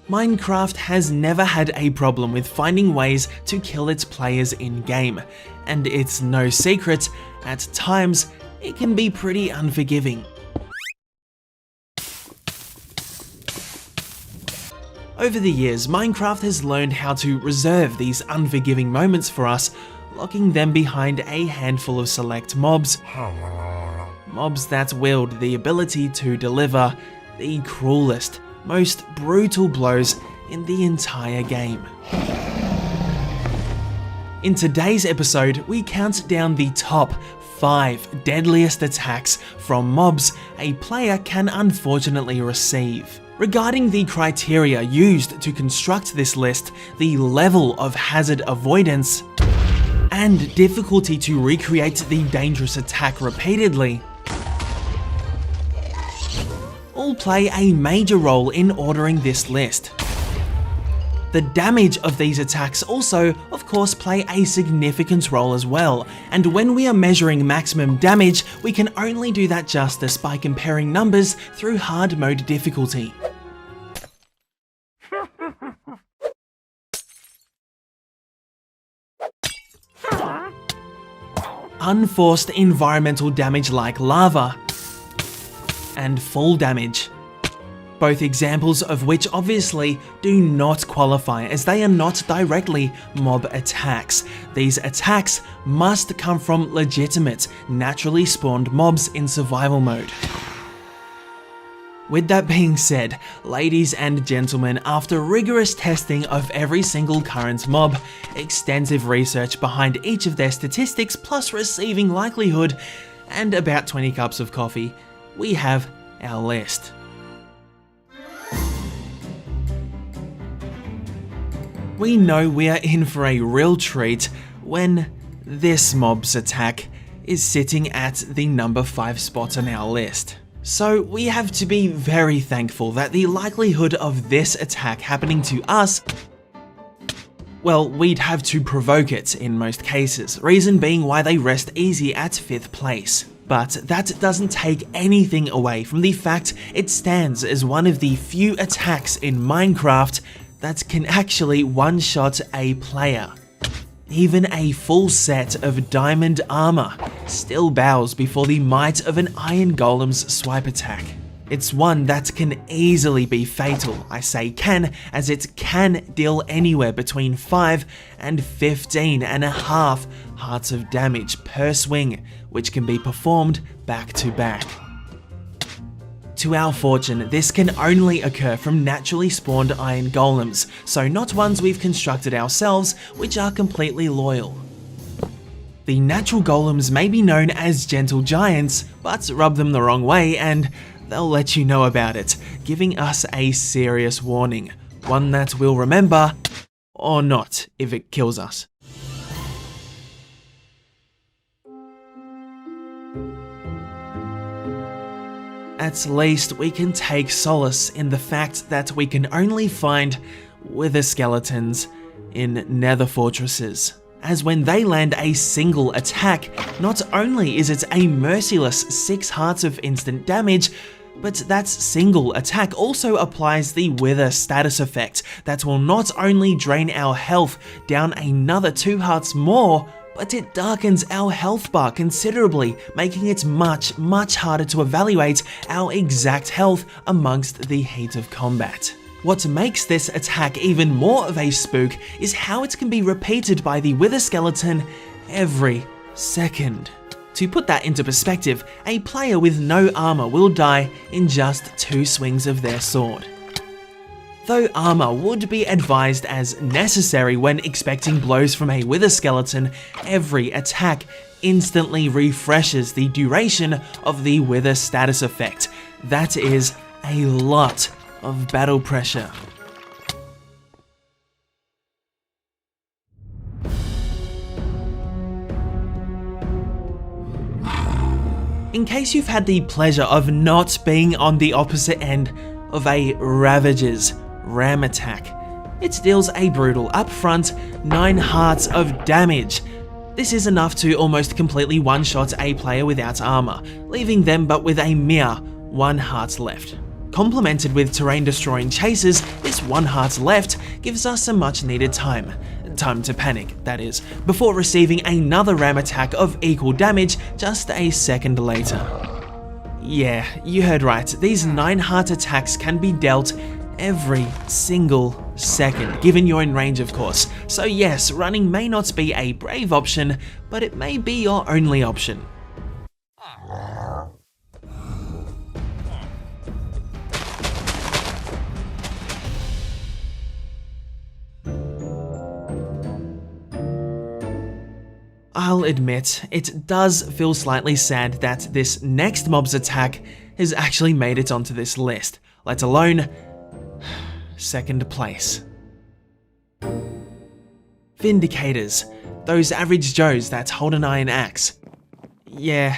Minecraft has never had a problem with finding ways to kill its players in-game, and it's no secret, at times, it can be pretty unforgiving. Over the years, Minecraft has learned how to reserve these unforgiving moments for us, locking them behind a handful of select mobs. Mobs that wield the ability to deliver the cruelest, most brutal blows in the entire game. In today's episode, we count down the top 5 deadliest attacks from mobs a player can unfortunately receive. Regarding the criteria used to construct this list, the level of hazard avoidance, and difficulty to recreate the dangerous attack repeatedly, all play a major role in ordering this list. The damage of these attacks also, of course, play a significant role as well, and when we are measuring maximum damage, we can only do that justice by comparing numbers through hard mode difficulty. Unforced environmental damage like lava, and fall damage. Both examples of which obviously do not qualify as they are not directly mob attacks. These attacks must come from legitimate, naturally spawned mobs in survival mode. With that being said, ladies and gentlemen, after rigorous testing of every single current mob, extensive research behind each of their statistics plus receiving likelihood, and about 20 cups of coffee, we have our list. We know we are in for a real treat when this mob's attack is sitting at the number 5 spot on our list. So we have to be very thankful that the likelihood of this attack happening to us, well, we'd have to provoke it in most cases, reason being why they rest easy at 5th place. But that doesn't take anything away from the fact it stands as one of the few attacks in Minecraft that can actually one-shot a player. Even a full set of diamond armor still bows before the might of an iron golem's swipe attack. It's one that can easily be fatal. I say can, as it can deal anywhere between 5 and 15.5 hearts of damage per swing, which can be performed back to back. To our fortune, this can only occur from naturally spawned iron golems, so not ones we've constructed ourselves, which are completely loyal. The natural golems may be known as gentle giants, but rub them the wrong way and they'll let you know about it, giving us a serious warning, one that we'll remember, or not if it kills us. At least we can take solace in the fact that we can only find wither skeletons in nether fortresses, as when they land a single attack, not only is it a merciless 6 hearts of instant damage, but that single attack also applies the wither status effect that will not only drain our health down another 2 hearts more, but it darkens our health bar considerably, making it much harder to evaluate our exact health amongst the heat of combat. What makes this attack even more of a spook is how it can be repeated by the wither skeleton every second. To put that into perspective, a player with no armor will die in just 2 swings of their sword. Though armor would be advised as necessary when expecting blows from a wither skeleton, every attack instantly refreshes the duration of the wither status effect. That is a lot of battle pressure. In case you've had the pleasure of not being on the opposite end of a Ravager's ram attack, it deals a brutal upfront 9 hearts of damage. This is enough to almost completely one-shot a player without armor, leaving them but with a mere 1 heart left. Complemented with terrain-destroying chases, this 1 heart left gives us a much-needed time to panic, that is, before receiving another ram attack of equal damage just a second later. Yeah, you heard right, these 9 heart attacks can be dealt every single second, given you're in range of course. So yes, running may not be a brave option, but it may be your only option. I'll admit, it does feel slightly sad that this next mob's attack has actually made it onto this list, let alone second place. Vindicators, those average Joes that hold an iron axe. Yeah,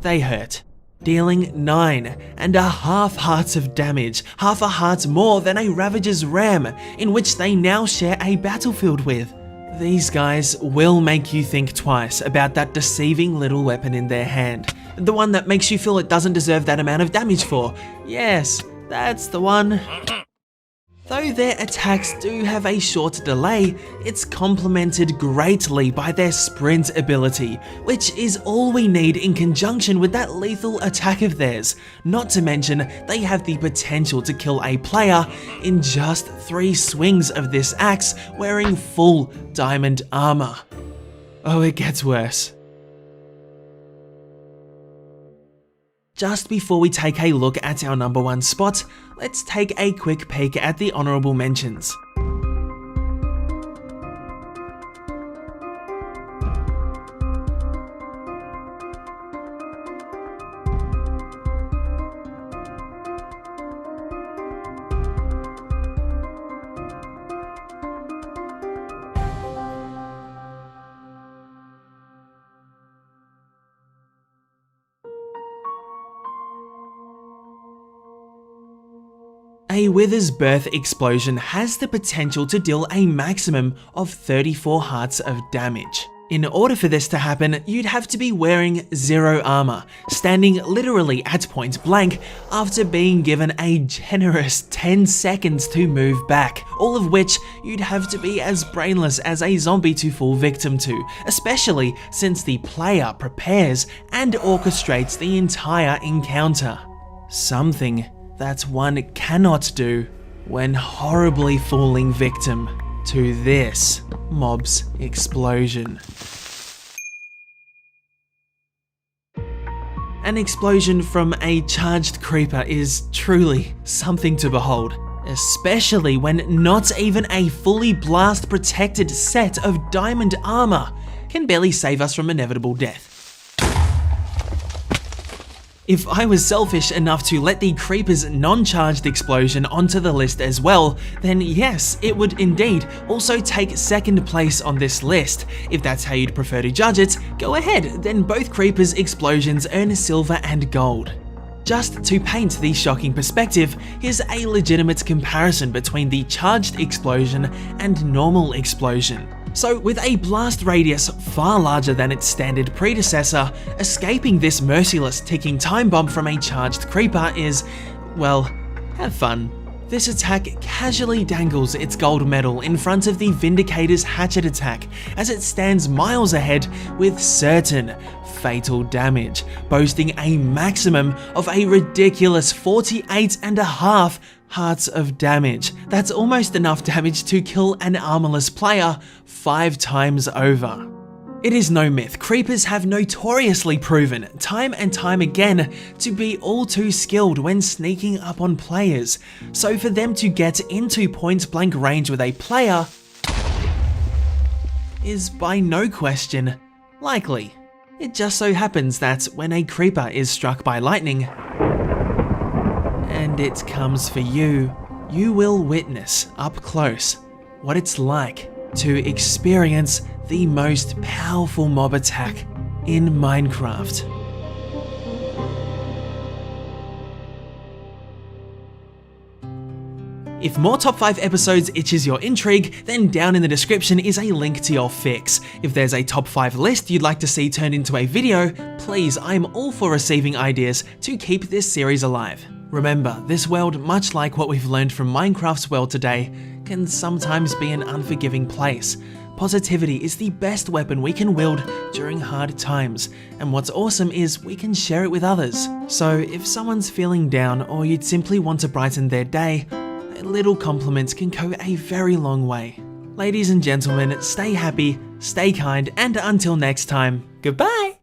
they hurt, dealing 9.5 hearts of damage, half a heart more than a Ravager's ram, in which they now share a battlefield with. These guys will make you think twice about that deceiving little weapon in their hand. The one that makes you feel it doesn't deserve that amount of damage for. Yes, that's the one. Though their attacks do have a short delay, it's complemented greatly by their sprint ability, which is all we need in conjunction with that lethal attack of theirs. Not to mention, they have the potential to kill a player in just 3 swings of this axe wearing full diamond armor. Oh, it gets worse. Just before we take a look at our number 1 spot, let's take a quick peek at the honorable mentions. A Wither's Birth explosion has the potential to deal a maximum of 34 hearts of damage. In order for this to happen, you'd have to be wearing 0 armor, standing literally at point blank after being given a generous 10 seconds to move back, all of which you'd have to be as brainless as a zombie to fall victim to, especially since the player prepares and orchestrates the entire encounter. Something that one cannot do when horribly falling victim to this mob's explosion. An explosion from a charged creeper is truly something to behold, especially when not even a fully blast protected set of diamond armor can barely save us from inevitable death. If I was selfish enough to let the creeper's non-charged explosion onto the list as well, then yes, it would indeed also take second place on this list. If that's how you'd prefer to judge it, go ahead, then both creepers' explosions earn silver and gold. Just to paint the shocking perspective, here's a legitimate comparison between the charged explosion and normal explosion. So with a blast radius far larger than its standard predecessor, escaping this merciless ticking time bomb from a charged creeper is, well, have fun. This attack casually dangles its gold medal in front of the Vindicator's hatchet attack as it stands miles ahead with certain fatal damage, boasting a maximum of a ridiculous 48.5 hearts of damage. That's almost enough damage to kill an armorless player 5 times over. It is no myth, creepers have notoriously proven time and time again to be all too skilled when sneaking up on players, so for them to get into point blank range with a player is by no question likely. It just so happens that when a creeper is struck by lightning and it comes for you, you will witness up close what it's like to experience the most powerful mob attack in Minecraft. If more top 5 episodes itches your intrigue, then down in the description is a link to your fix. If there's a top 5 list you'd like to see turned into a video, please, I'm all for receiving ideas to keep this series alive. Remember, this world, much like what we've learned from Minecraft's world today, can sometimes be an unforgiving place. Positivity is the best weapon we can wield during hard times, and what's awesome is we can share it with others. So if someone's feeling down or you'd simply want to brighten their day, a little compliment can go a very long way. Ladies and gentlemen, stay happy, stay kind, and until next time, goodbye!